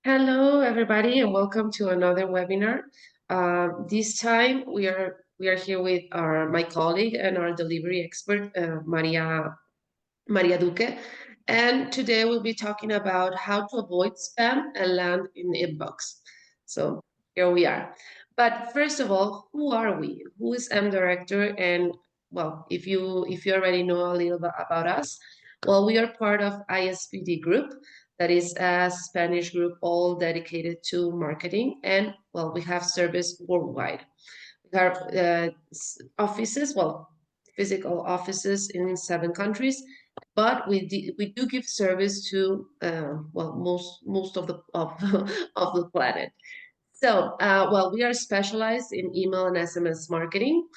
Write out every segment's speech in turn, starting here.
Hello, everybody, and welcome to another webinar. This time we are here with my colleague and our delivery expert, Maria Duque, and today we'll be talking about how to avoid spam and land in inbox. So here we are. But first of all, who are we? Who is MDirector? And well, if you already know a little bit about us, well, we are part of ISPD Group, that is a Spanish group all dedicated to marketing, and well, we have service worldwide. We have offices, well, physical offices in 7 countries, but we do give service to well, most of the of the planet. So, well, we are specialized in email and SMS marketing.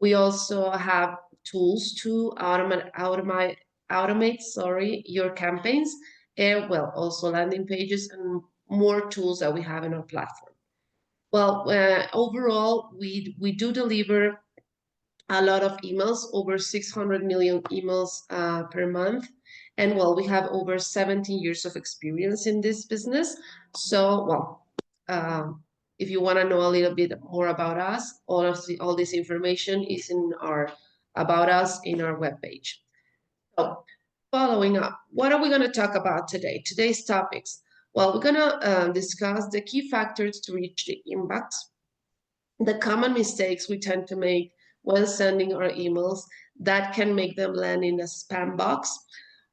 We also have tools to automate, sorry, your campaigns, and well, also landing pages and more tools that we have in our platform. Well, overall, we do deliver a lot of emails, over 600 million emails per month. And well, we have over 17 years of experience in this business. So, well, if you want to know a little bit more about us, all this information is in our about us in our webpage. So, following up, what are we going to talk about today? Today's topics. Well, we're going to discuss the key factors to reach the inbox, the common mistakes we tend to make when sending our emails that can make them land in a spam box.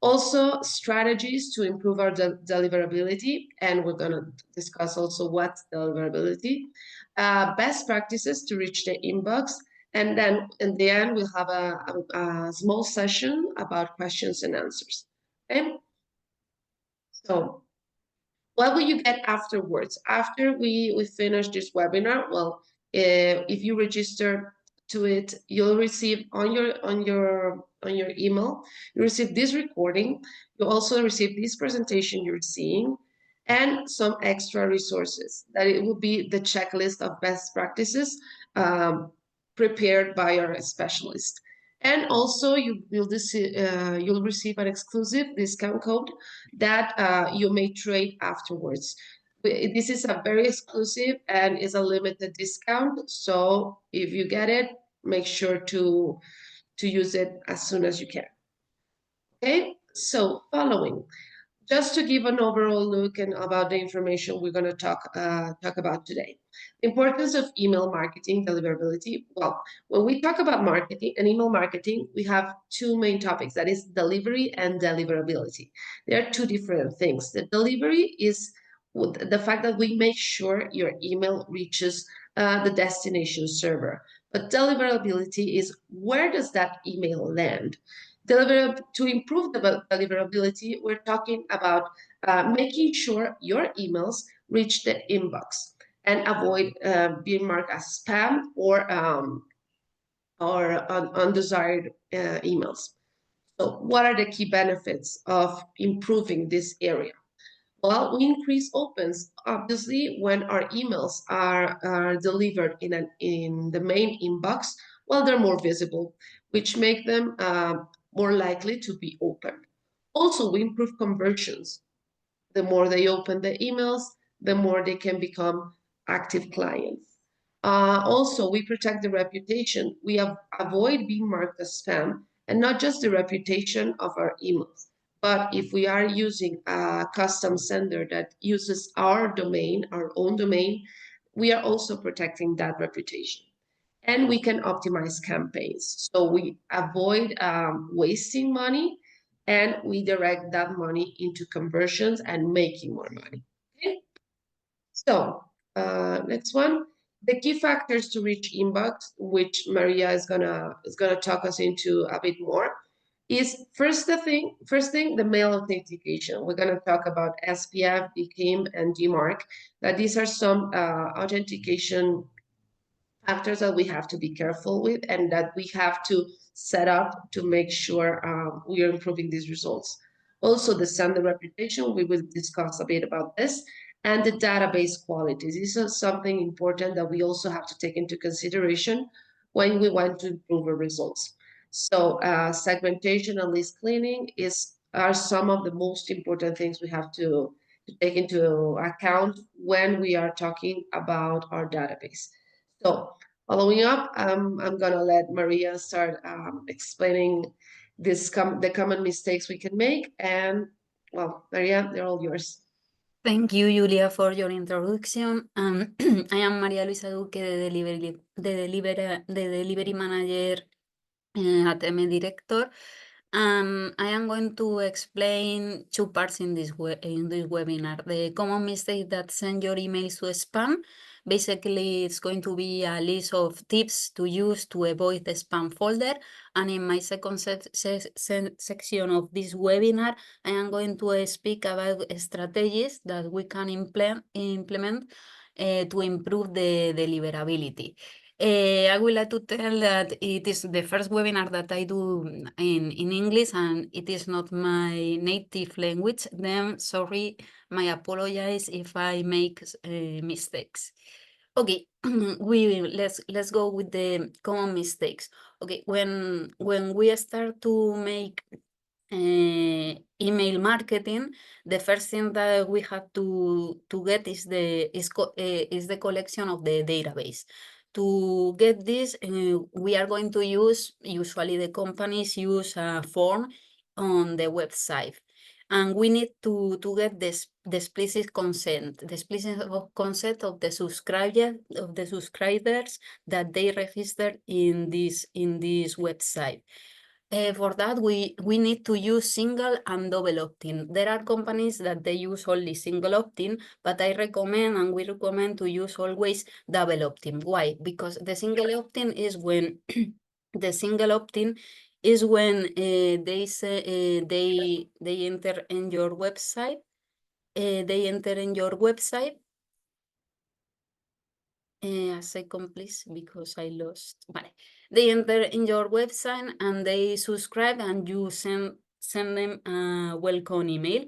Also, strategies to improve our deliverability, and we're going to discuss also what's deliverability, best practices to reach the inbox, and then in the end, we'll have a small session about questions and answers. Okay? So, what will you get afterwards? After we finish this webinar, well, if you register to it, you'll receive on your email, you receive this recording. You also receive this presentation you're seeing, and some extra resources. That it will be the checklist of best practices prepared by our specialist. And also, you'll receive an exclusive discount code that you may trade afterwards. This is a very exclusive and is a limited discount. So if you get it, make sure to use it as soon as you can. Okay, so following. Just to give an overall look and about the information we're going to talk about today. The importance of email marketing deliverability. Well, when we talk about marketing and email marketing, we have two main topics, that is delivery and deliverability. They are two different things. The delivery is the fact that we make sure your email reaches the destination server. But deliverability is, where does that email land? To improve the deliverability, we're talking about making sure your emails reach the inbox and avoid being marked as spam or undesired emails. So what are the key benefits of improving this area? Well, we increase opens, obviously, when our emails are delivered in the main inbox. Well, they're more visible, which make them more likely to be opened. Also, we improve conversions. The more they open the emails, the more they can become active clients. Also, we protect the reputation. We avoid being marked as spam, and not just the reputation of our emails. But if we are using a custom sender that uses our domain, our own domain, we are also protecting that reputation. And we can optimize campaigns. So we avoid wasting money, and we direct that money into conversions and making more money. Okay? So next one, the key factors to reach inbox, which Maria is gonna talk us into a bit more, is first thing, the mail authentication. We're gonna talk about SPF, DKIM, and DMARC. That these are some authentication factors that we have to be careful with and that we have to set up to make sure we are improving these results. Also, the sender reputation, we will discuss a bit about this, and the database quality. This is something important that we also have to take into consideration when we want to improve our results. So segmentation and list cleaning are some of the most important things we have to to take into account when we are talking about our database. So following up, I'm gonna let Maria start explaining the common mistakes we can make. And well, Maria, they're all yours. Thank you, Giulia, for your introduction. I am María Luisa Duque, the delivery manager at MDirector. I am going to explain two parts in this webinar. The common mistake that send your emails to spam. Basically, it's going to be a list of tips to use to avoid the spam folder. And in my second section of this webinar, I am going to speak about strategies that we can implement to improve the deliverability. I would like to tell that it is the first webinar that I do in English, and it is not my native language. Then, sorry, my apologies if I make mistakes. Okay, let's go with the common mistakes. Okay, when we start to make email marketing, the first thing that we have to get is the collection of the database. To get this, we are going to use, usually the companies use a form on the website. And we need to get the explicit consent, of the subscribers that they register in this website. For that, we need to use single and double opt-in. There are companies that they use only single opt-in, but I recommend, and we recommend, to use always double opt-in. Why? Because the single opt-in is when they say they enter in your website. A second, please, because I lost. Vale. They enter in your website and they subscribe, and you send them a welcome email.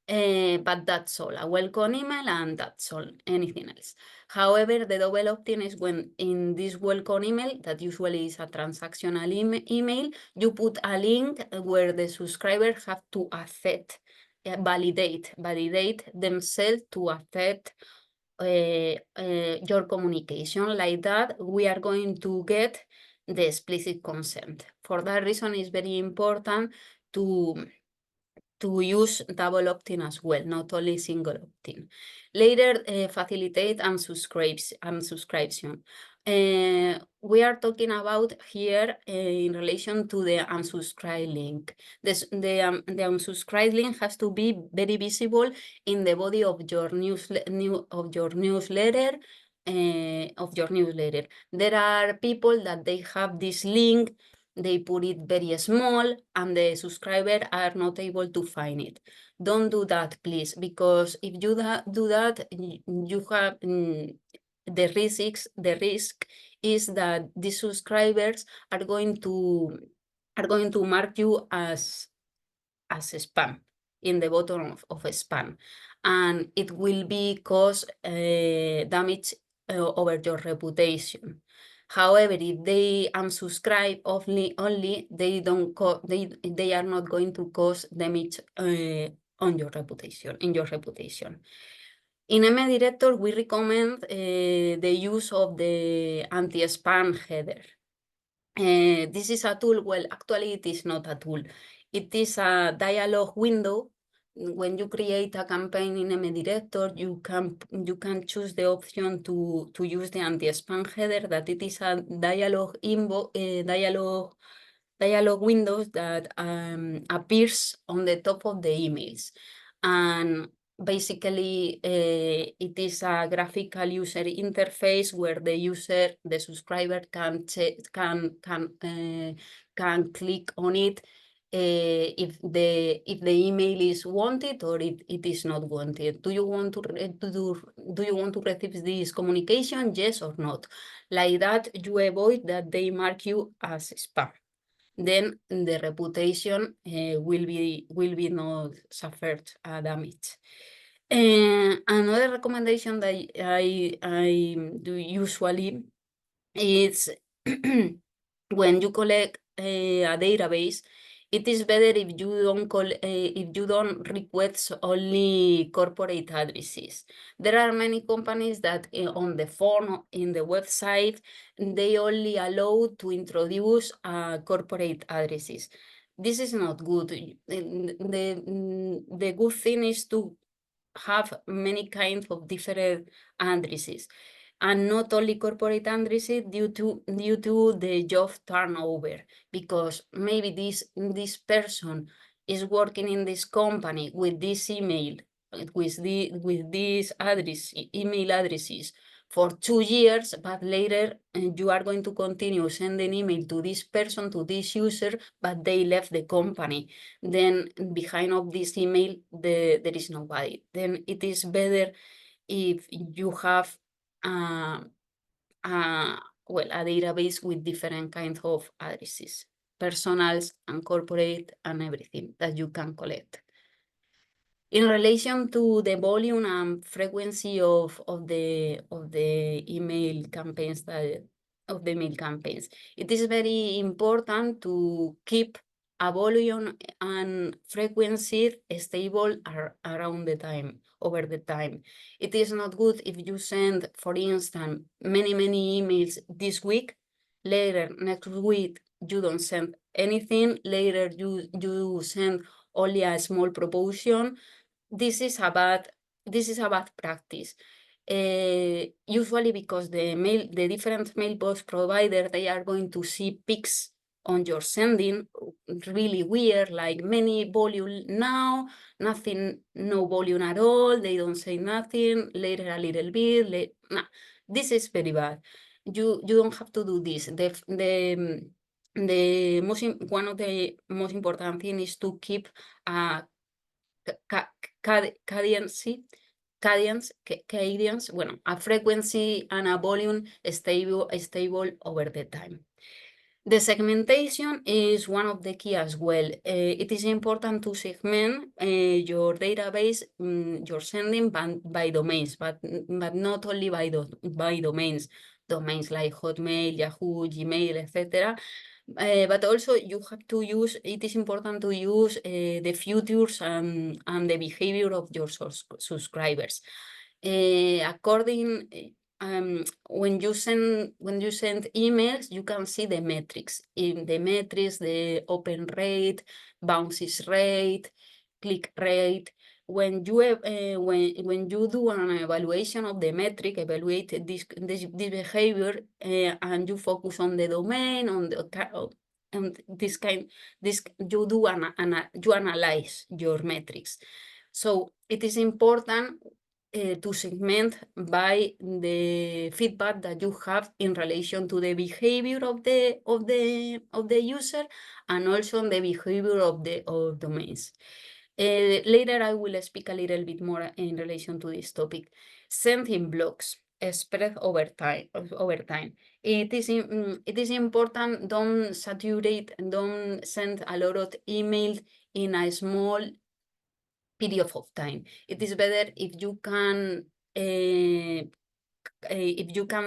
But that's all, a welcome email, and that's all, anything else. However, the double opt-in is when in this welcome email, that usually is a transactional email, you put a link where the subscriber have to accept, validate themselves to accept your communication. Like that, we are going to get the explicit consent. For that reason, it's very important to use double opt-in as well, not only single opt-in. Later, facilitate unsubscription. We are talking about here in relation to the unsubscribe link. The unsubscribe link has to be very visible in the body of your newsletter. There are people that they have this link, they put it very small, and the subscribers are not able to find it. Don't do that, please, because if you do that, you have the risk is that the subscribers are going to mark you as spam in the bottom of spam, and it will be cause damage over your reputation. However, if they unsubscribe only, they are not going to cause damage on your reputation, In MDirector, we recommend the use of the anti-spam header. This is a tool. Well, actually, it is not a tool. It is a dialog window. When you create a campaign in MDirector, you can choose the option to use the anti-spam header. That it is a dialog windows that appears on the top of the emails, and basically it is a graphical user interface where the subscriber can click on it if the email is wanted or it is not wanted. Do you want to receive this communication? Yes or not? Like that, you avoid that they mark you as spam. Then the reputation will be not suffered damage. Another recommendation that I do usually is when you collect a database, It is better if you don't request only corporate addresses. There are many companies that on the phone, in the website, they only allow to introduce corporate addresses. This is not good. The good thing is to have many kinds of different addresses, and not only corporate addresses due to the job turnover, because maybe this person is working in this company with this email, with these email addresses for 2 years, but later you are going to continue sending email to this person, to this user, but they left the company. Then behind of this email, there is nobody. Then it is better if you have a database with different kinds of addresses, personals and corporate and everything that you can collect. In relation to the volume and frequency of the email campaigns it is very important to keep a volume and frequency stable around the time, over the time. It is not good if you send, for instance, many emails this week, later next week you don't send anything, later you send only a small proportion. This is a bad practice. Usually because the different mailbox provider, they are going to see peaks on your sending, really weird, like many volume now, nothing, no volume at all, they don't say nothing, later a little bit, nah. This is very bad. You don't have to do this. One of the most important thing is to keep a cadence, a frequency and a volume stable over the time. The segmentation is one of the key as well. It is important to segment your database, your sending by domains, but not only by domains like Hotmail, Yahoo, Gmail, etc. But also you have to use, it is important to use the features and the behavior of your subscribers. When you send emails, you can see the metrics. In the metrics, the open rate, bounces rate, click rate. When you do an evaluation of the metric, evaluate this behavior, and you focus on the domain, on the you analyze your metrics. So it is important to segment by the feedback that you have in relation to the behavior of the user, and also on the behavior of domains. Later I will speak a little bit more in relation to this topic. Sending blocks spread over time. It is important, don't saturate, don't send a lot of emails in a small period of time. It is better if you can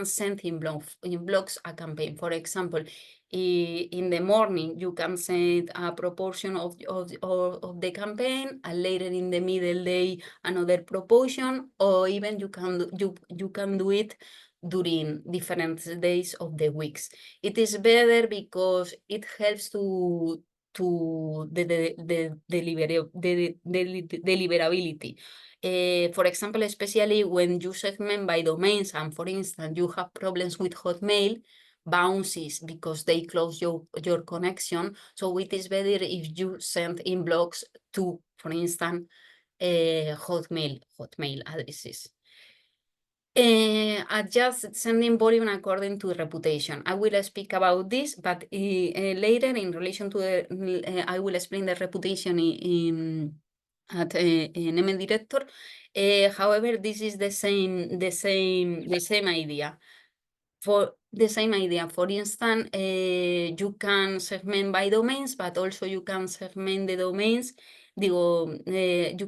send in blocks a campaign. For example, in the morning you can send a proportion of the campaign, and later in the middle day another proportion, or even you can do it during different days of the weeks. It is better because it helps to the deliverability. For example, especially when you segment by domains, and for instance, you have problems with Hotmail, bounces because they close your connection. So it is better if you send in blocks to, for instance, Hotmail addresses. Adjust sending volume according to reputation. I will speak about this, but later in relation to I will explain the reputation in MDirector. However, this is the same idea. For the same idea, for instance, you can segment by domains, but also you can segment the domains. You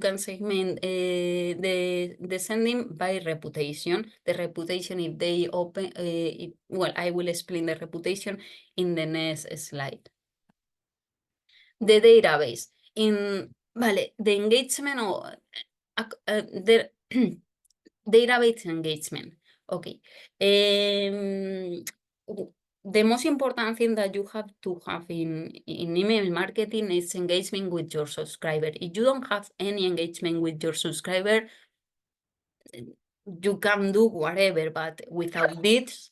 can segment the sending by reputation. The reputation, if they open, I will explain the reputation in the next slide. the database. Vale, the engagement or the database engagement. Okay. The most important thing that you have to have in email marketing is engagement with your subscriber. If you don't have any engagement with your subscriber, you can do whatever, but without this,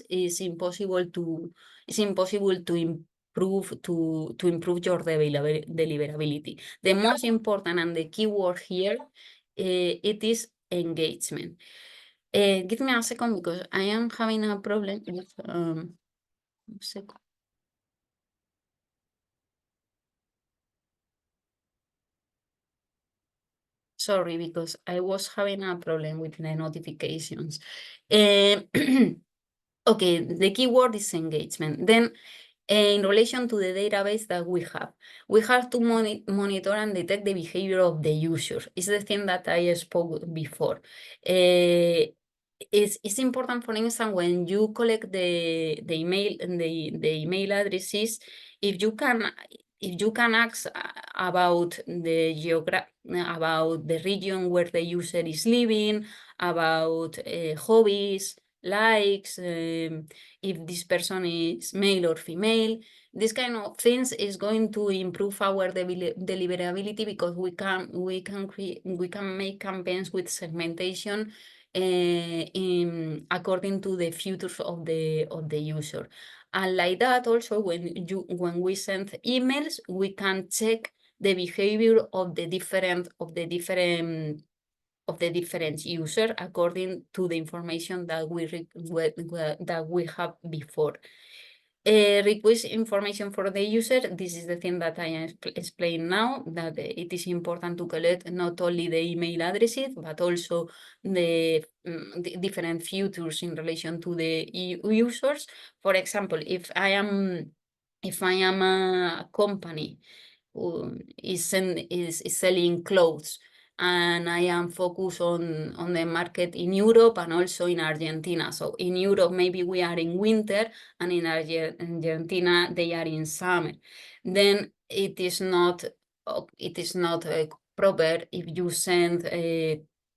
it's impossible to improve your deliverability. The most important and the key word here, it is engagement. Give me a second because I am having a problem with second. Sorry, because I was having a problem with the notifications. Okay, the keyword is engagement. Then in relation to the database that we have to monitor and detect the behavior of the user. It's the thing that I spoke before. It's important, for instance, when you collect the email addresses, if you can ask about the region where the user is living, about hobbies, likes, if this person is male or female, this kind of things is going to improve our deliverability because we can make campaigns with segmentation according to the features of the user. And like that, also when we send emails, we can check the behavior of the different user according to the information that we have before. Request information for the user. This is the thing that I explained now, that it is important to collect not only the email addresses, but also the different features in relation to the users. For example, if I am a company who is selling clothes, and I am focused on the market in Europe and also in Argentina. So in Europe, maybe we are in winter, and in Argentina, they are in summer. Then it is not proper if you send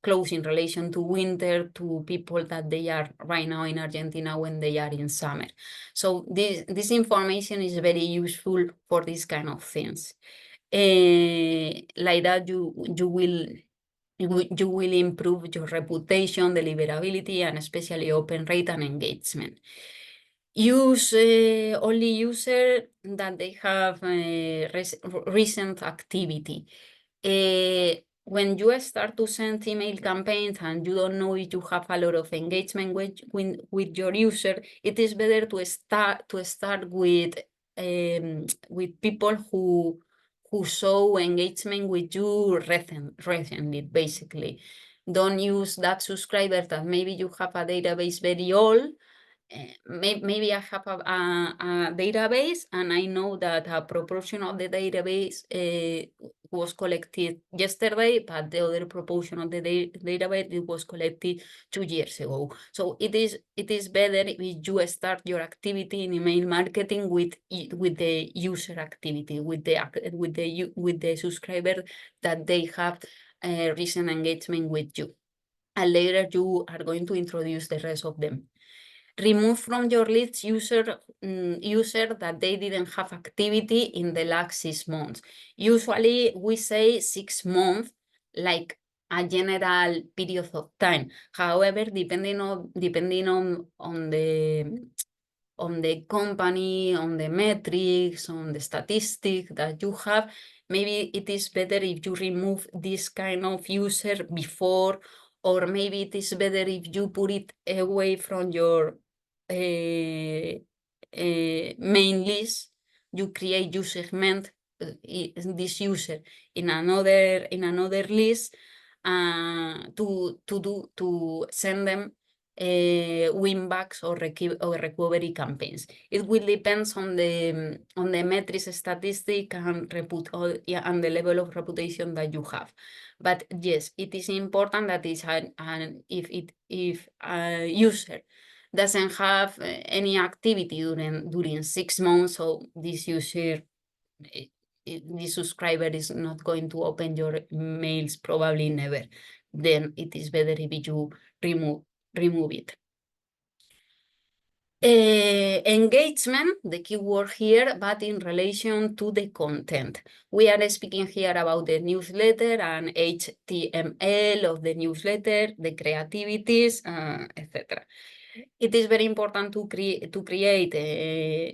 clothes in relation to winter to people that they are right now in Argentina when they are in summer. So this information is very useful for these kind of things. Like that, you will improve your reputation, deliverability, and especially open rate and engagement. Use only user that they have recent activity. When you start to send email campaigns and you don't know if you have a lot of engagement with your user, it is better to start with people who show engagement with you recently, basically. Don't use that subscriber that maybe you have a database very old. Maybe I have a database, and I know that a proportion of the database was collected yesterday, but the other proportion of the database it was collected 2 years ago. So it is better if you start your activity in email marketing with the user activity, with the subscriber that they have recent engagement with you, and later you are going to introduce the rest of them. Remove from your list user that they didn't have activity in the last 6 months. Usually we say 6 months, like a general period of time. However, depending on the company, on the metrics, on the statistics that you have, maybe it is better if you remove this kind of user before, or maybe it is better if you put it away from your main list. You segment this user in another list to send them win-backs or recovery campaigns. It will depend on the metrics statistic and the level of reputation that you have. But yes, it is important that if a user doesn't have any activity during 6 months, so this user the subscriber is not going to open your mails, probably never. Then it is better if you remove it. Engagement, the keyword here, but in relation to the content. We are speaking here about the newsletter and HTML of the newsletter, the creativities, etc. It is very important to create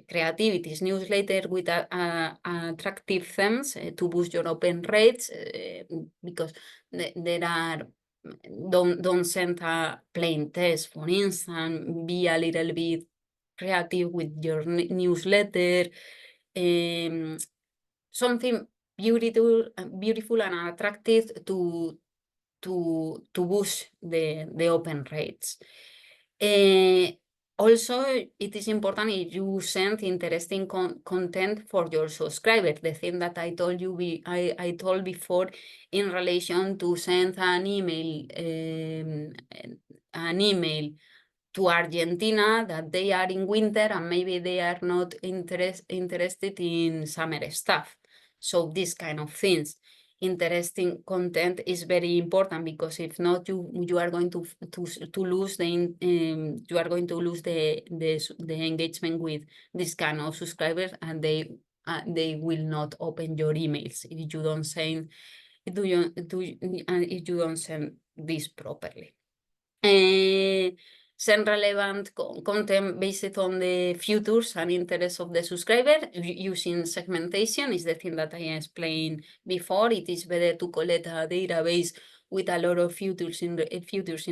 creativities, newsletter with attractive themes to boost your open rates, because there are, don't send a plain text, for instance, be a little bit creative with your newsletter, something beautiful and attractive to boost the open rates. Also, it is important if you send interesting content for your subscribers. The thing that I told you, I told before in relation to send an email to Argentina that they are in winter and maybe they are not interested in summer stuff. So these kind of things. Interesting content is very important, because if not, you are going to lose the you are going to lose the engagement with this kind of subscribers, and they will not open your emails if you don't send if you don't send this properly. Send relevant content based on the futures and interests of the subscriber using segmentation is the thing that I explained before. It is better to collect a database with a lot of futures in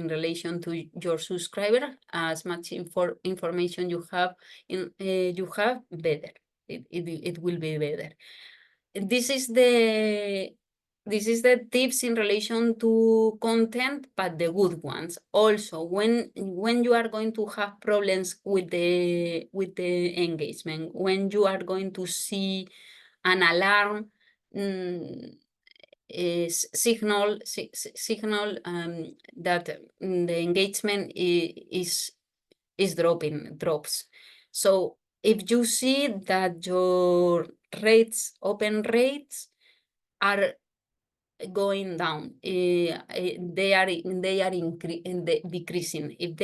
relation to your subscriber. As much information you have, better. It will be better. This is the tips in relation to content, but the good ones. Also, when you are going to have problems with the engagement, when you are going to see an alarm signal that the engagement is drops. So if you see that your open rates are going down, they are decreasing. If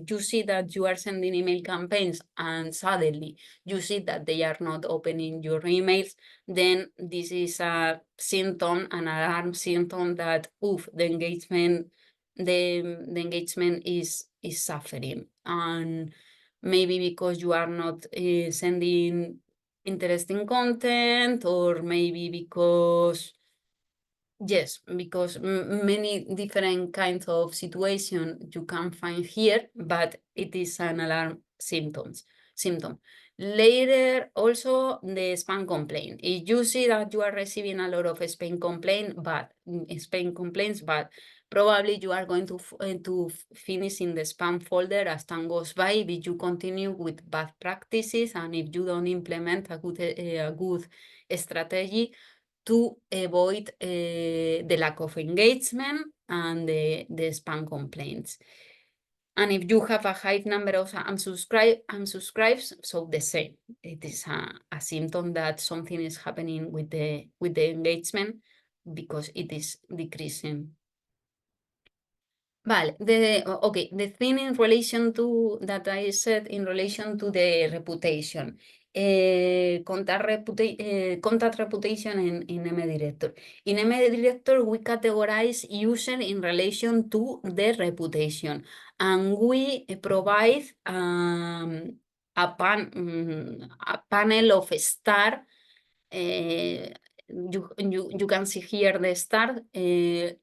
you see that you are sending email campaigns and suddenly you see that they are not opening your emails, then this is a symptom, an alarm symptom that the engagement is suffering, and maybe because you are not sending interesting content, or maybe because many different kinds of situations you can find here, but it is an alarm symptom. Later, also the spam complaint. If you see that you are receiving a lot of spam complaints, but probably you are going to finish in the spam folder as time goes by if you continue with bad practices and if you don't implement a good strategy to avoid the lack of engagement and the spam complaints. And if you have a high number of unsubscribes, so the same. It is a symptom that something is happening with the engagement, because it is decreasing. Vale, the thing in relation to that I said in relation to the reputation. Contact reputation in MDirector. In MDirector, we categorize user in relation to the reputation, and we provide a panel of stars. You can see here the star. If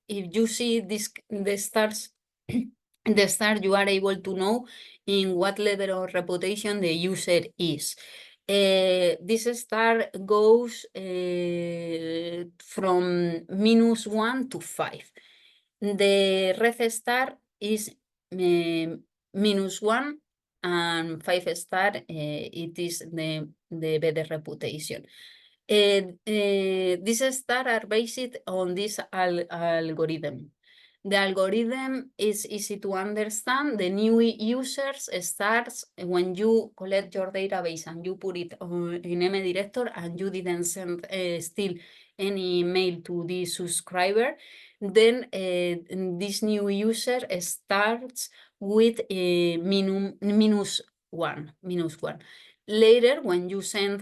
you see the stars, you are able to know in what level of reputation the user is. This star goes from -1 to 5. The red star is -1, and 5 star, it is the better reputation. These stars are based on this algorithm. The algorithm is easy to understand. The new users starts when you collect your database and you put it in MDirector and you didn't send still any email to the subscriber. Then this new user starts with a minus one. Later, when you start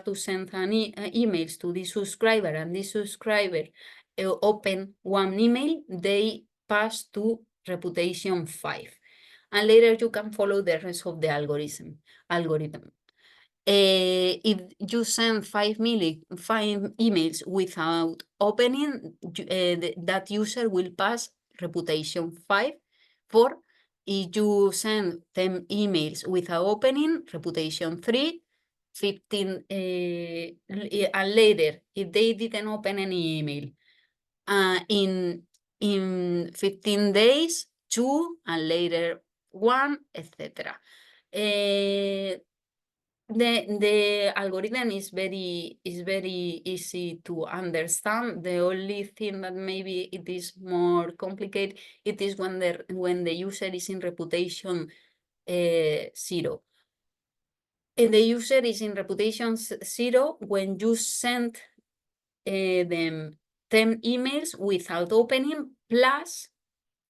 to send emails to the subscriber and the subscriber open one email, they pass to reputation 5. And later you can follow the rest of the algorithm. If you send 5 emails without opening, that user will pass reputation 4. If you send 10 emails without opening, reputation 3. 15 and later, if they didn't open any email, in 15 days, 2, and later 1, etc. The algorithm is very easy to understand. The only thing that maybe it is more complicated, it is when the user is in reputation 0. And the user is in reputation 0 when you send them 10 emails without opening plus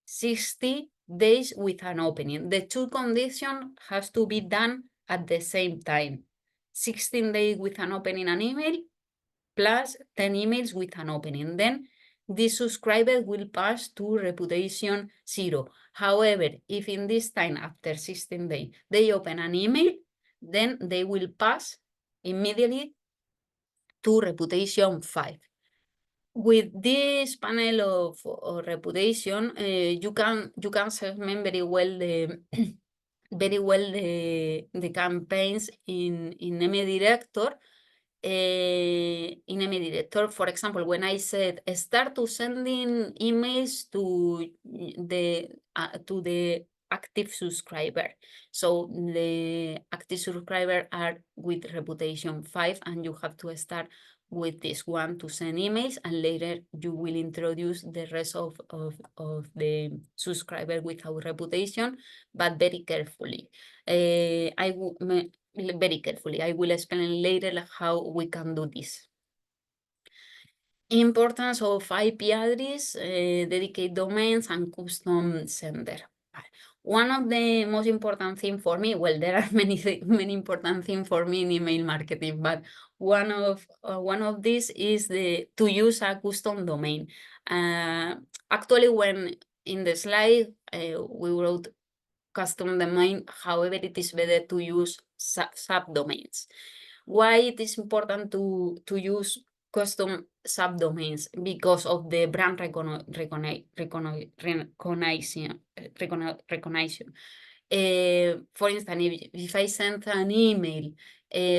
60 days with an opening. The two conditions has to be done at the same time. 16 days with an opening an email plus 10 emails with an opening. Then this subscriber will pass to reputation 0. However, if in this time after 16 days they open an email, then they will pass immediately to reputation 5. With this panel of reputation, you can segment very well the campaigns in MDirector. In MDirector, for example, when I said start to sending emails to the active subscriber, so the active subscriber are with reputation 5, and you have to start with this one to send emails, and later you will introduce the rest of the subscriber without reputation, but very carefully. Very carefully. I will explain later how we can do this. Importance of IP address, dedicated domains, and custom sender. One of the most important things for me, well, there are many important things for me in email marketing, but one of these is to use a custom domain. Actually, when in the slide we wrote custom domain, however, it is better to use subdomains. Why it is important to use custom subdomains? Because of the brand recognition. For instance, if I send an email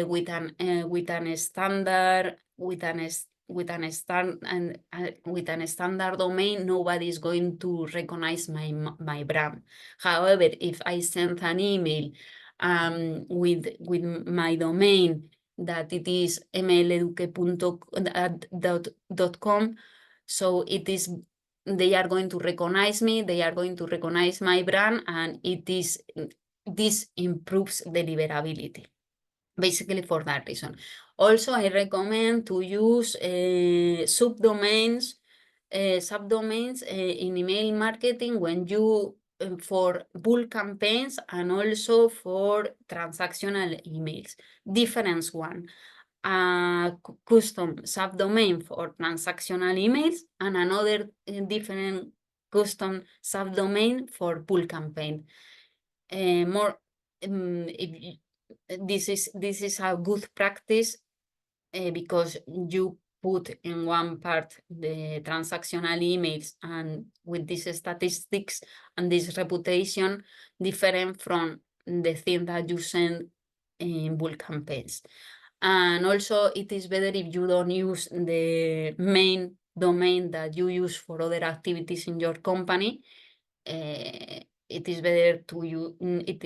with a standard domain, nobody is going to recognize my brand. However, if I send an email with my domain that it is mleduque.com, so they are going to recognize me, they are going to recognize my brand, and this improves deliverability, basically for that reason. Also, I recommend to use subdomains in email marketing when you for bulk campaigns and also for transactional emails. Difference one: a custom subdomain for transactional emails and another different custom subdomain for bulk campaign. This is a good practice because you put in one part the transactional emails and with these statistics and this reputation different from the thing that you send in bulk campaigns. And also it is better if you don't use the main domain that you use for other activities in your company. It is better to use it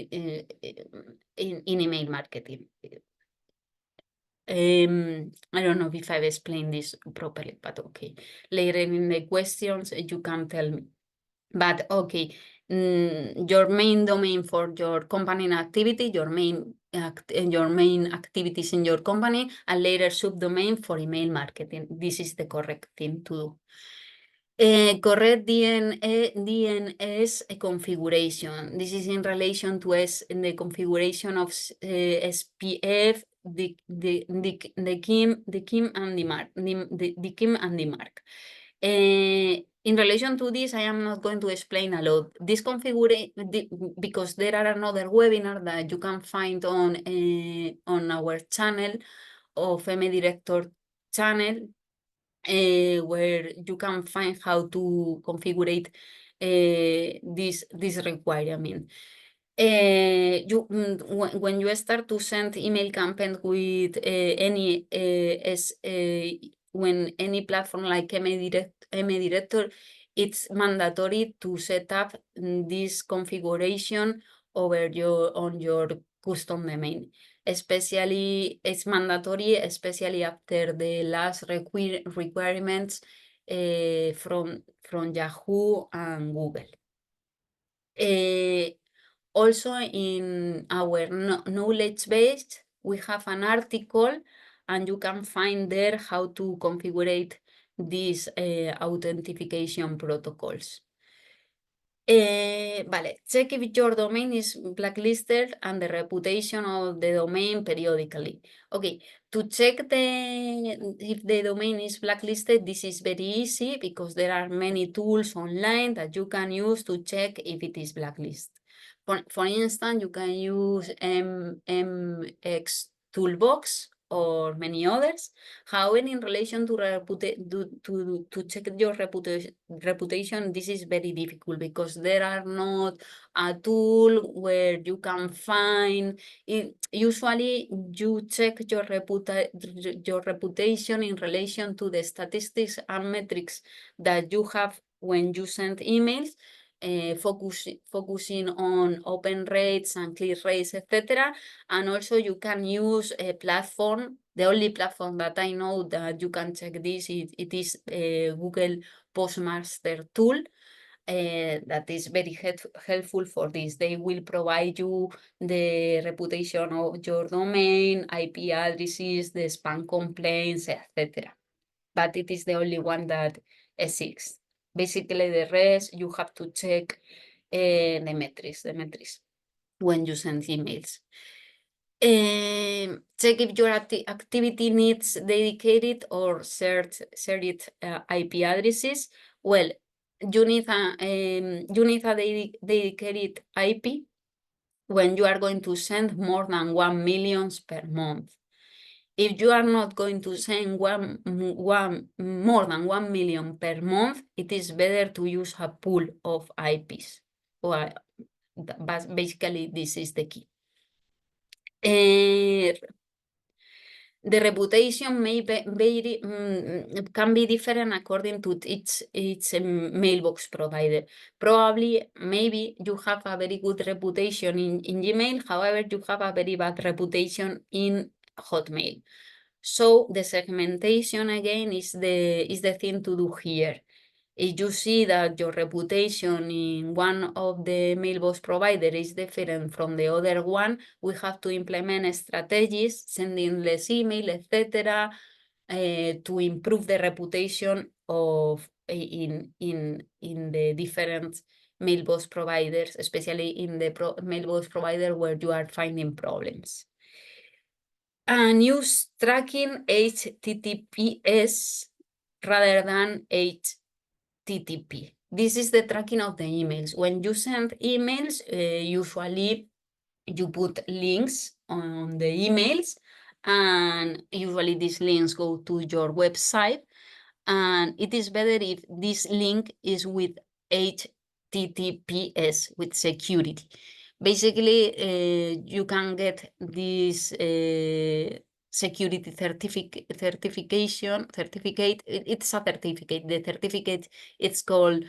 in email marketing. I don't know if I've explained this properly, but okay. Later in the questions, you can tell me. But okay, your main domain for your company activity, your main activities in your company, and later subdomain for email marketing. This is the correct thing to do. Correct DNS configuration. This is in relation to the configuration of SPF, the KIM and the mark. The KIM and the mark. In relation to this, I am not going to explain a lot. This configuration, because there are another webinar that you can find on our channel of MDirector channel, where you can find how to configure this requirement. When you start to send email campaign with when any platform like MDirector, it's mandatory to set up this configuration on your custom domain. Especially, it's mandatory, especially after the last requirements from Yahoo and Google. Also, in our knowledge base, we have an article, and you can find there how to configure these authentication protocols. Vale, check if your domain is blacklisted and the reputation of the domain periodically. Okay, to check if the domain is blacklisted, this is very easy because there are many tools online that you can use to check if it is blacklisted. For instance, you can use MX Toolbox or many others. However, in relation to check your reputation, this is very difficult because there are not a tool where you can find it. Usually, you check your reputation in relation to the statistics and metrics that you have when you send emails. Focusing on open rates and click rates, etc. And also you can use a platform. The only platform that I know that you can check this, it is Google Postmaster tool. That is very helpful for this. They will provide you the reputation of your domain, IP addresses, the spam complaints, etc. But it is the only one that exists. Basically, the rest, you have to check the metrics when you send emails. Check if your activity needs dedicated or shared IP addresses. Well, you need a dedicated IP when you are going to send more than 1 million per month. If you are not going to send more than 1 million per month, it is better to use a pool of IPs. Well, basically, this is the key. The reputation can be different according to its mailbox provider. Probably, maybe you have a very good reputation in Gmail, however, you have a very bad reputation in Hotmail. So the segmentation again is the thing to do here. If you see that your reputation in one of the mailbox provider is different from the other one, we have to implement strategies, sending less email, etc., to improve the reputation of in the different mailbox providers, especially in the mailbox provider where you are finding problems. And use tracking HTTPS rather than HTTP. This is the tracking of the emails. When you send emails, usually you put links on the emails, and usually these links go to your website. And it is better if this link is with HTTPS, with security. Basically, you can get this security certificate. It's a certificate. The certificate, it's called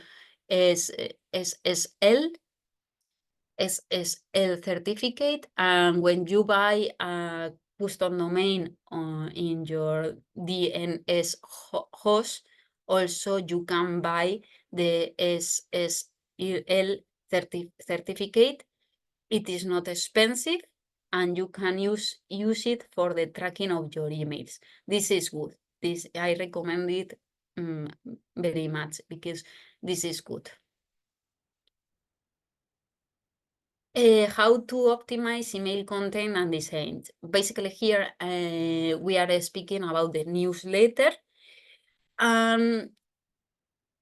SSL certificate. And when you buy a custom domain in your DNS host, also you can buy the SSL certificate. It is not expensive, and you can use it for the tracking of your emails. This is good. This I recommend it very much because this is good. How to optimize email content and design. Basically here we are speaking about the newsletter.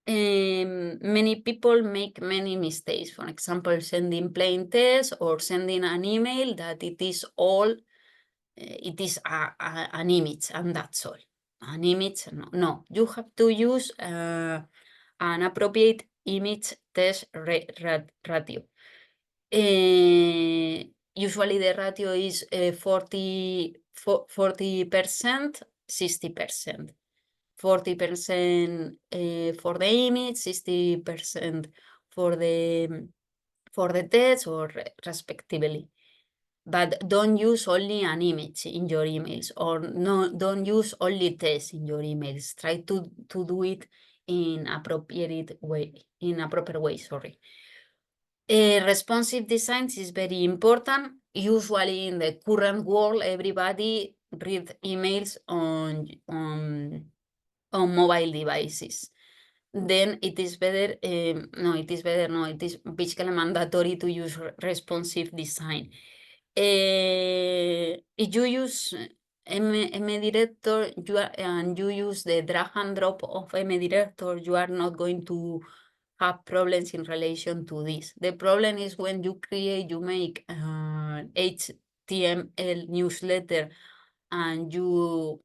Many people make many mistakes. For example, sending plain text or sending an email that it is all, it is an image and that's all. An image, no. You have to use an appropriate image text ratio. Usually the ratio is 40%, 60%. 40% for the image, 60% for the text, or respectively. But don't use only an image in your emails, or don't use only text in your emails. Try to do it in a proper way, sorry. Responsive designs is very important. Usually in the current world, everybody reads emails on mobile devices. Then it is better, it is basically mandatory to use responsive design. If you use MDirector and you use the drag and drop of MDirector, you are not going to have problems in relation to this. The problem is when you make HTML newsletter and you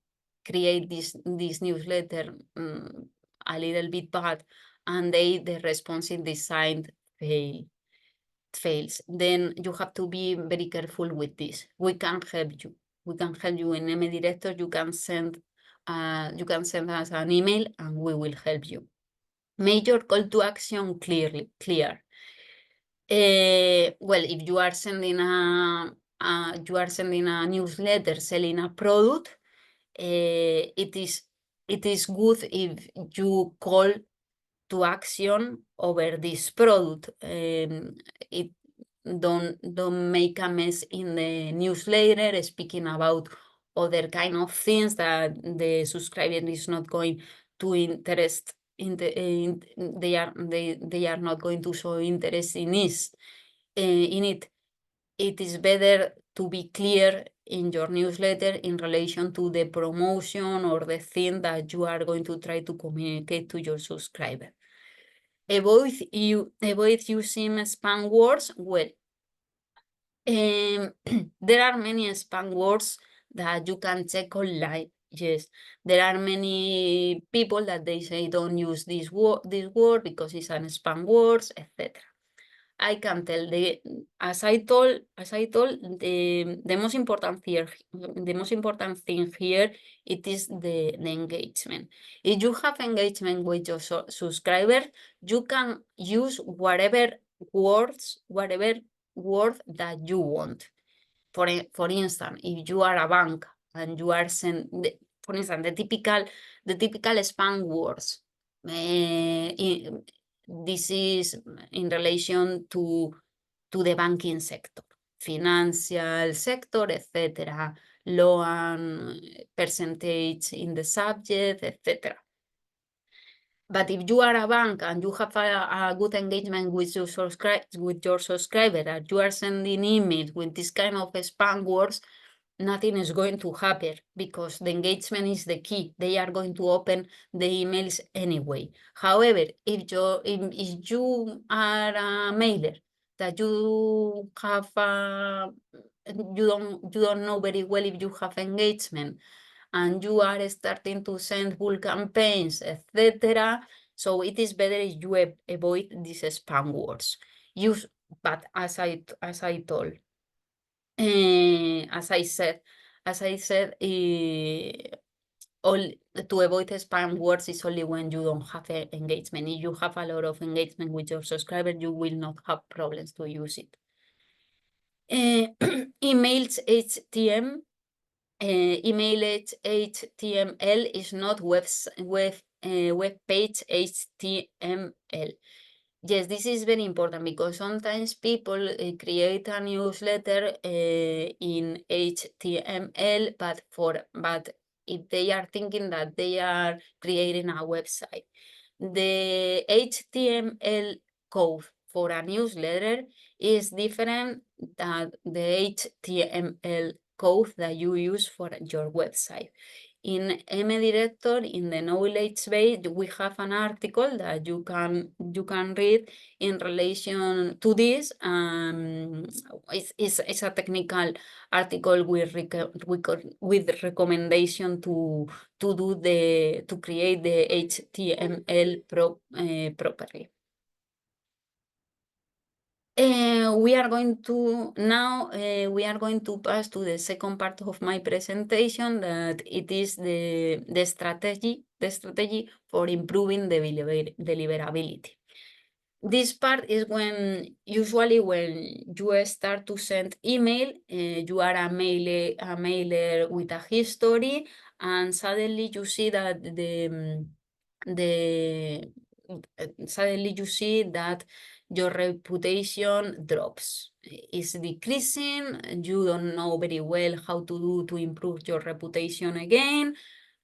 create this newsletter a little bit bad, and the responsive design fails. Then you have to be very careful with this. We can help you. We can help you in MDirector. You can send us an email and we will help you. Major call to action clear. Well, if you are sending a newsletter selling a product, it is good if you call to action over this product. It don't make a mess in the newsletter speaking about other kind of things that the subscriber is not going to interest in. They are not going to show interest in it. It is better to be clear in your newsletter in relation to the promotion or the thing that you are going to try to communicate to your subscriber. Avoid using spam words. Well, there are many spam words that you can check online. Yes, there are many people that they say don't use this word because it's an spam words, etc. I can tell as I told, the most important thing here, it is the engagement. If you have engagement with your subscriber, you can use whatever word that you want. For instance, if you are a bank and you are for instance, the typical spam words. This is in relation to the banking sector, financial sector, etc. Loan percentage in the subject, etc. But if you are a bank and you have a good engagement with your subscriber, and you are sending emails with this kind of spam words, nothing is going to happen because the engagement is the key. They are going to open the emails anyway. However, if you are a mailer that you have, you don't know very well if you have engagement, and you are starting to send full campaigns, etc. So it is better if you avoid these spam words. But as I told. As I said, to avoid spam words is only when you don't have engagement. If you have a lot of engagement with your subscriber, you will not have problems to use it. Emails HTML. email HTML is not web page HTML. Yes, this is very important because sometimes people create a newsletter in HTML, but if they are thinking that they are creating a website, the HTML code for a newsletter is different than the HTML code that you use for your website. In MDirector, in the knowledge base, we have an article that you can read in relation to this. It's a technical article with recommendation to create the HTML properly. We are going to pass to the second part of my presentation, that it is the strategy for improving the deliverability. This part is usually when you start to send email, you are a mailer with a history, and suddenly you see that suddenly you see that your reputation drops, is decreasing. You don't know very well how to improve your reputation again,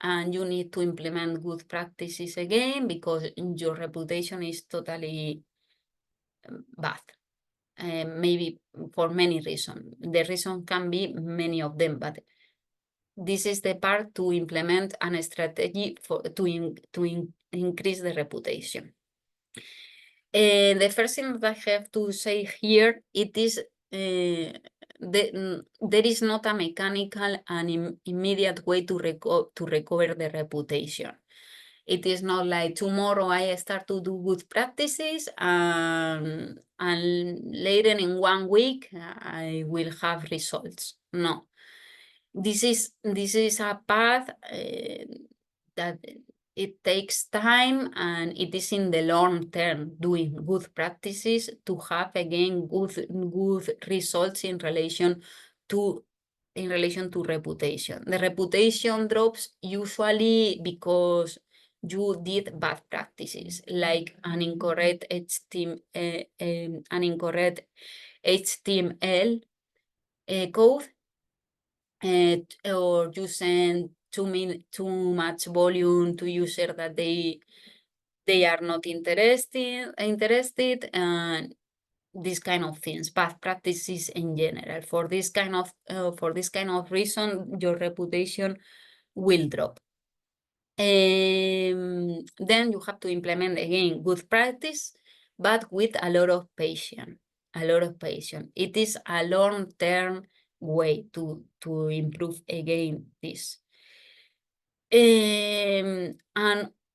and you need to implement good practices again because your reputation is totally bad. Maybe for many reasons. The reason can be many of them, but this is the part to implement a strategy to increase the reputation. The first thing that I have to say here, it is there is not a mechanical and immediate way to recover the reputation. It is not like tomorrow I start to do good practices and later in 1 week I will have results. No, this is a path that it takes time, and it is in the long term doing good practices to have again good results in relation to reputation. The reputation drops usually because you did bad practices, like an incorrect HTML code, or you send too much volume to user that they are not interested, and these kind of things, bad practices in general. For this kind of reason, your reputation will drop. Then you have to implement again good practice, but with a lot of patience. It is a long-term way to improve again this. And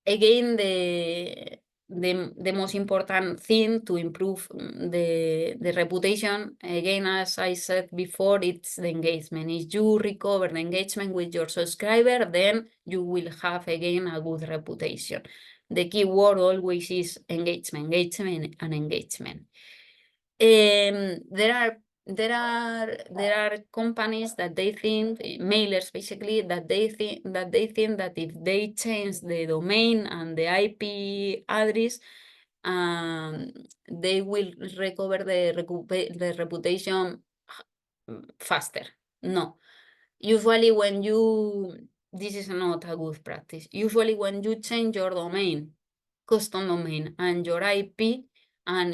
again, the most important thing to improve the reputation, again, as I said before, it's the engagement. If you recover the engagement with your subscriber, then you will have again a good reputation. The key word always is engagement. There are companies that they think, mailers basically, that they think that if they change the domain and the IP address, they will recover the reputation faster. No, usually this is not a good practice. Usually when you change your domain, custom domain, and your IP, and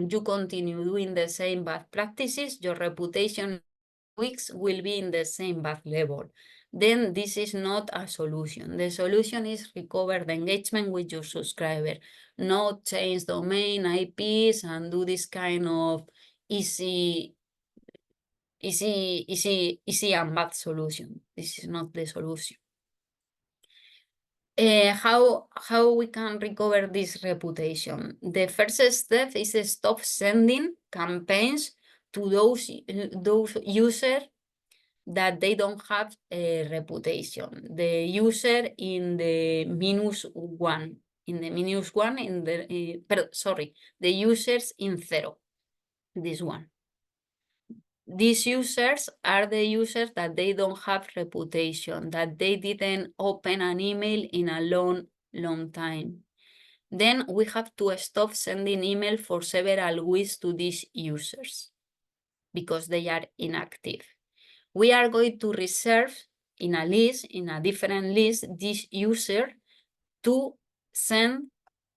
you continue doing the same bad practices, your reputation weeks will be in the same bad level. Then this is not a solution. The solution is recover the engagement with your subscriber, not change domain, IPs, and do this kind of easy and bad solution. This is not the solution. How we can recover this reputation? The first step is to stop sending campaigns to those users that they don't have a reputation. The user in the -1, the users in 0, this one. these users are the users that they don't have reputation, that they didn't open an email in a long time. Then we have to stop sending email for several weeks to these users because they are inactive. We are going to reserve in a different list, this user to send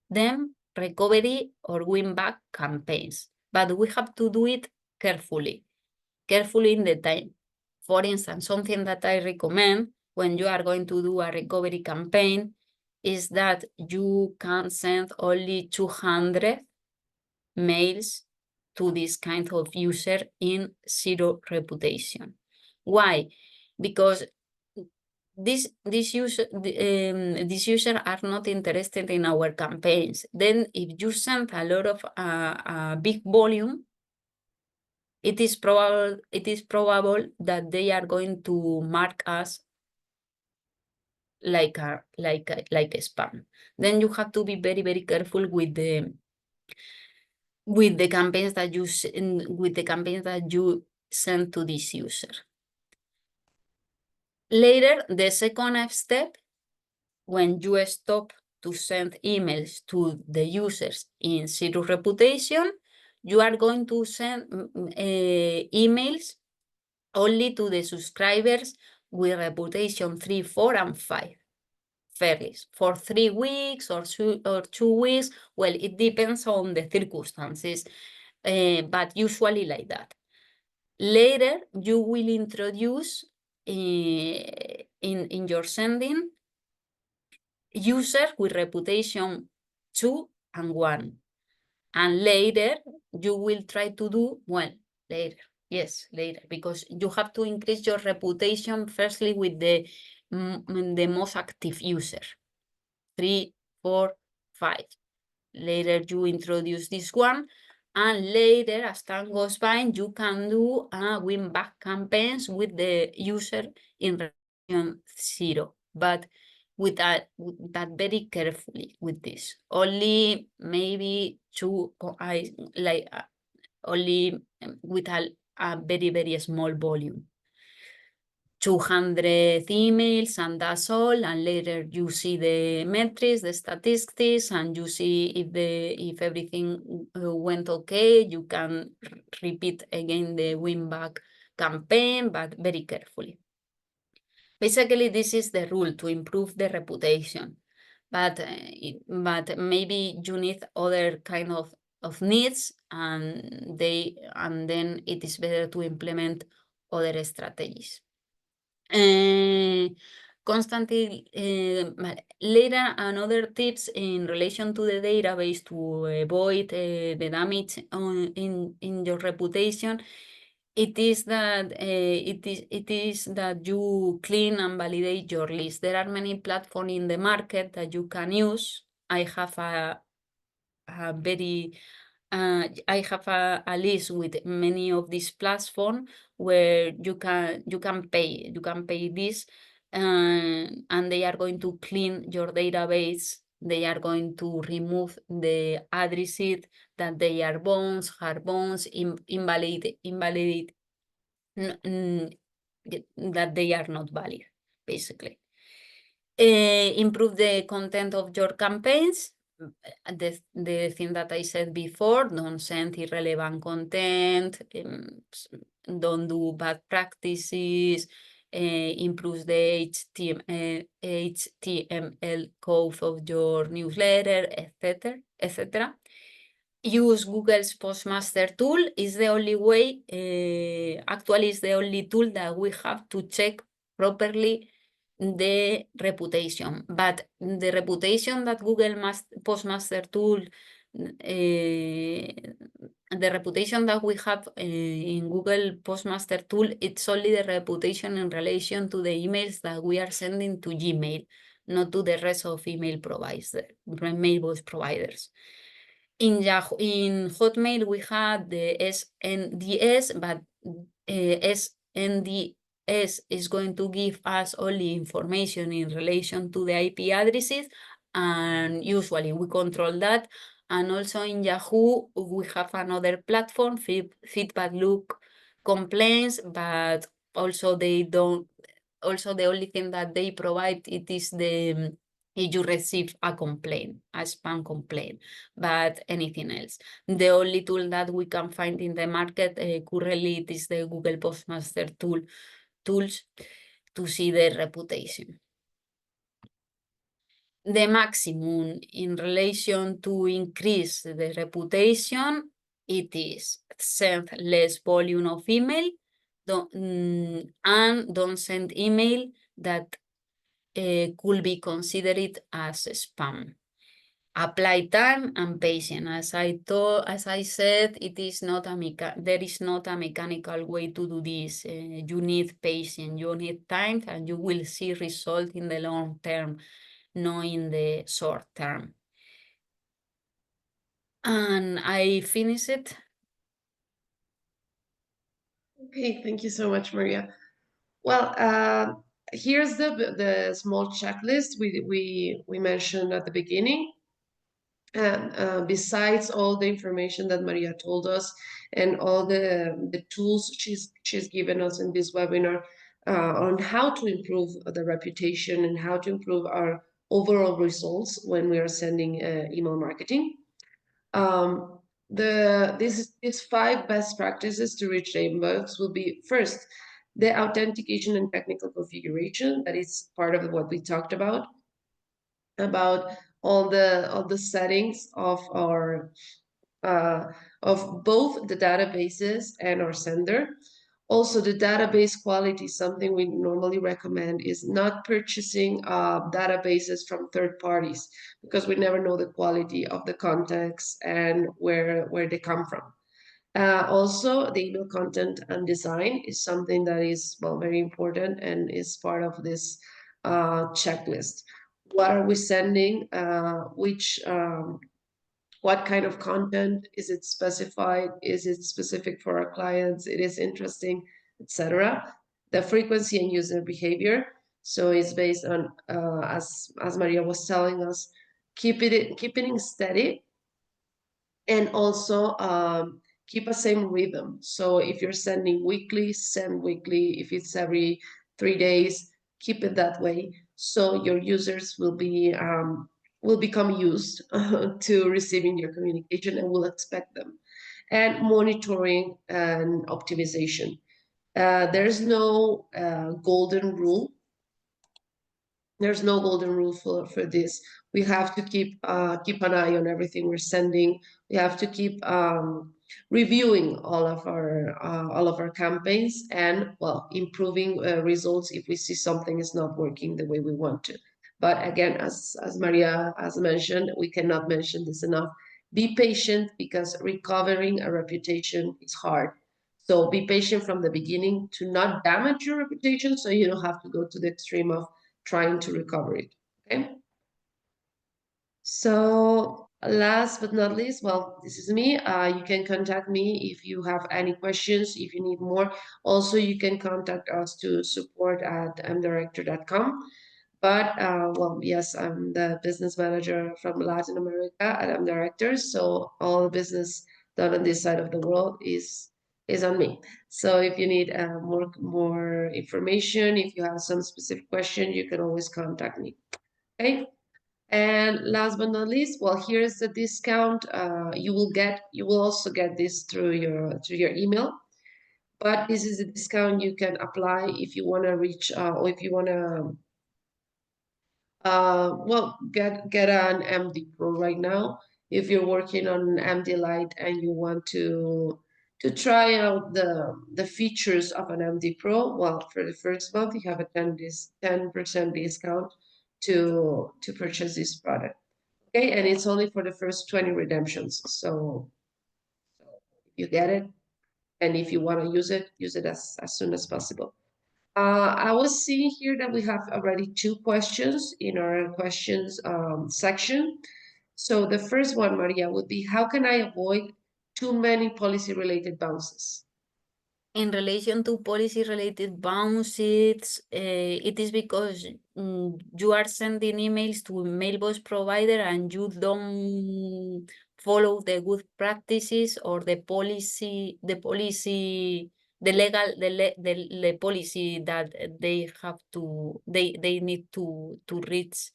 them recovery or win back campaigns. But we have to do it carefully in the time. For instance, something that I recommend when you are going to do a recovery campaign is that you can send only 200 mails to this kind of user in zero reputation. Why? Because these users are not interested in our campaigns. Then if you send a lot of a big volume, it is probable that they are going to mark us like a spam. Then you have to be very, very careful with the campaigns that you send to this user. Later, the second step, when you stop to send emails to the users in zero reputation, you are going to send emails only to the subscribers with reputation 3, 4, and 5. Fairly, for 3 weeks or 2 weeks. Well, it depends on the circumstances, but usually like that. Later, you will introduce in your sending users with reputation 2 and 1. And later, you will try to do, well, later, because you have to increase your reputation firstly with the most active user, 3, 4, 5. Later, you introduce this one, and later, as time goes by, you can do win back campaigns with the user in reputation 0, but with that very carefully with this. Only maybe only with a very, very small volume. 200 emails, and that's all. And later you see the metrics, the statistics, and you see if everything went okay. You can repeat again the win back campaign, but very carefully. Basically, this is the rule to improve the reputation, but maybe you need other kind of needs, and then it is better to implement other strategies. Constantly, later, another tips in relation to the database to avoid the damage in your reputation. It is that you clean and validate your list. There are many platforms in the market that you can use. I have a list with many of these platforms where you can pay this, and they are going to clean your database. They are going to remove the addresses that they are bones, hard bones, invalid, that they are not valid, basically. Improve the content of your campaigns. The thing that I said before, don't send irrelevant content, don't do bad practices, improve the HTML code of your newsletter, etc. Use Google's Postmaster tool. Is the only way, actually is the only tool that we have to check properly the reputation. But the reputation that Google Postmaster tool, the reputation that we have in Google Postmaster tool, it's only the reputation in relation to the emails that we are sending to Gmail, not to the rest of email mailbox providers. In Hotmail, we had the SNDS, but SNDS is going to give us only information in relation to the IP addresses, and usually we control that. And also in Yahoo, we have another platform, Feedback Loop complaints, but also they don't. Also, the only thing that they provide it is the if you receive a complaint, a spam complaint, but anything else. The only tool that we can find in the market currently it is the Google Postmaster tools to see the reputation. The maximum in relation to increase the reputation, it is send less volume of email, and don't send email that could be considered as spam. Apply time and patience. As I said, it is not there is not a mechanical way to do this. You need patience, you need time, and you will see result in the long term, not in the short term. And I finish it. Okay, thank you so much, Maria. Well, here's the small checklist we mentioned at the beginning. And besides all the information that Maria told us and all the tools she's given us in this webinar on how to improve the reputation and how to improve our overall results when we are sending email marketing. These 5 best practices to reach the inbox will be first, the authentication and technical configuration. That is part of what we talked about all the settings of our of both the databases and our sender. Also, the database quality, something we normally recommend is not purchasing databases from third parties because we never know the quality of the context and where they come from. Also, the email content and design is something that is, well, very important and is part of this checklist. What are we sending? What kind of content? Is it specified? Is it specific for our clients? It is interesting, etc. The frequency and user behavior. So it's based on, as Maria was telling us, keeping steady, and also keep a same rhythm. So if you're sending weekly, send weekly. If it's every 3 days, keep it that way. So your users will become used to receiving your communication and will expect them. And monitoring and optimization. There's no golden rule. There's no golden rule for this. We have to keep an eye on everything we're sending. We have to keep reviewing all of our campaigns and, well, improving results if we see something is not working the way we want to. But again, as Maria has mentioned, we cannot mention this enough. Be patient because recovering a reputation is hard. So be patient from the beginning to not damage your reputation, so you don't have to go to the extreme of trying to recover it. Okay. So last but not least, well, this is me. You can contact me if you have any questions, if you need more. Also, you can contact us to support@mdirector.com. But well, yes, I'm the business manager from Latin America at MDirector. So all the business done on this side of the world is on me. So if you need more information, if you have some specific question, you can always contact me. Okay. And last but not least, well, here's the discount. You will also get this through your email. But this is a discount you can apply if you want to reach or if you want to well, get an MD Pro right now. If you're working on an MD Lite and you want to try out the features of an MD Pro, well, for the first month you have a 10% discount to purchase this product. Okay, and it's only for the first 20 redemptions. So you get it, and if you want to use it as soon as possible. I was seeing here that we have already 2 questions in our questions section. So the first one, Maria, would be, how can I avoid too many policy-related bounces? In relation to policy-related bounces, it is because you are sending emails to a mailbox provider and you don't follow the good practices or the policy the policy that they have to, they need to reach,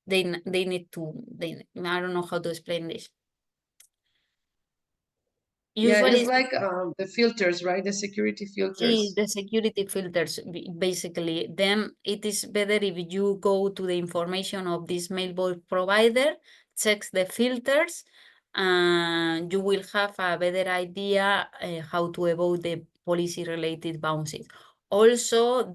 they need to, I don't know how to explain this. Yeah, Usually it's like the filters, right? The security filters. the security filters, basically. Then it is better if you go to the information of this mailbox provider, checks the filters, and you will have a better idea how to avoid the policy-related bounces. Also,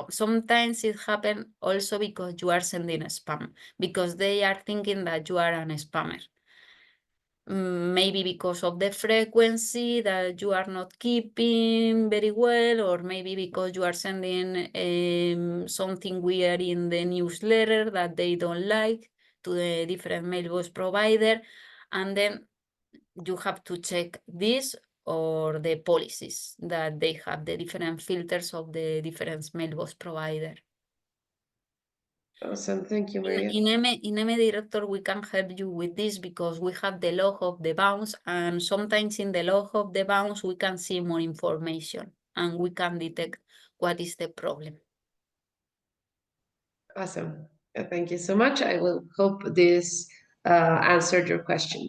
sometimes it happens also because you are sending a spam, because they are thinking that you are an spammer. Maybe because of the frequency that you are not keeping very well, or maybe because you are sending something weird in the newsletter that they don't like to the different mailbox provider. And then you have to check this or the policies that they have, the different filters of the different mailbox provider. Awesome, thank you, Maria. In MDirector, we can help you with this because we have the log of the bounce, and sometimes in the log of the bounce, we can see more information and we can detect what is the problem. Awesome. Thank you so much. I will hope this answered your question.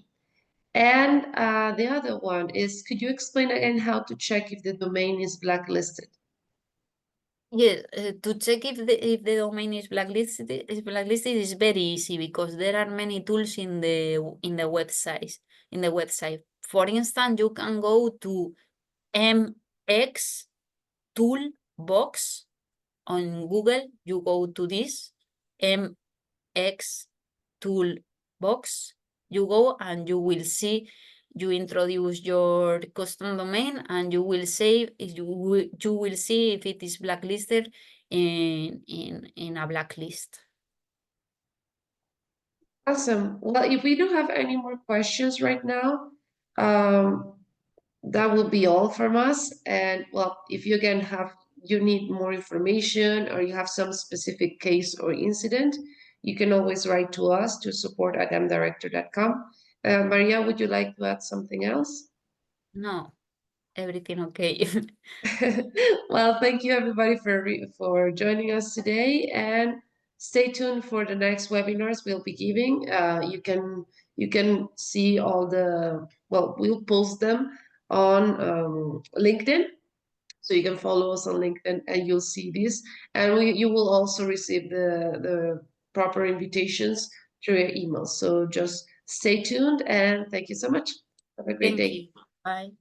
And the other one is, could you explain again how to check if the domain is blacklisted? Yes, to check if the domain is blacklisted is very easy because there are many tools in the website. For instance, you can go to MX Toolbox on Google. You go to this MX Toolbox. You go and you will see. You introduce your custom domain and you will save. You will see if it is blacklisted in a blacklist. Awesome. Well, if we don't have any more questions right now, that will be all from us. And well, if you again you need more information or you have some specific case or incident, you can always write to us to support@MDirector.com. Maria, would you like to add something else? No, everything okay. Well, thank you everybody for joining us today, and stay tuned for the next webinars we'll be giving. You can see all we'll post them on LinkedIn, so you can follow us on LinkedIn and you'll see this, and you will also receive the proper invitations through your email. So just stay tuned, and thank you so much. Have a great Thank day. you. Bye.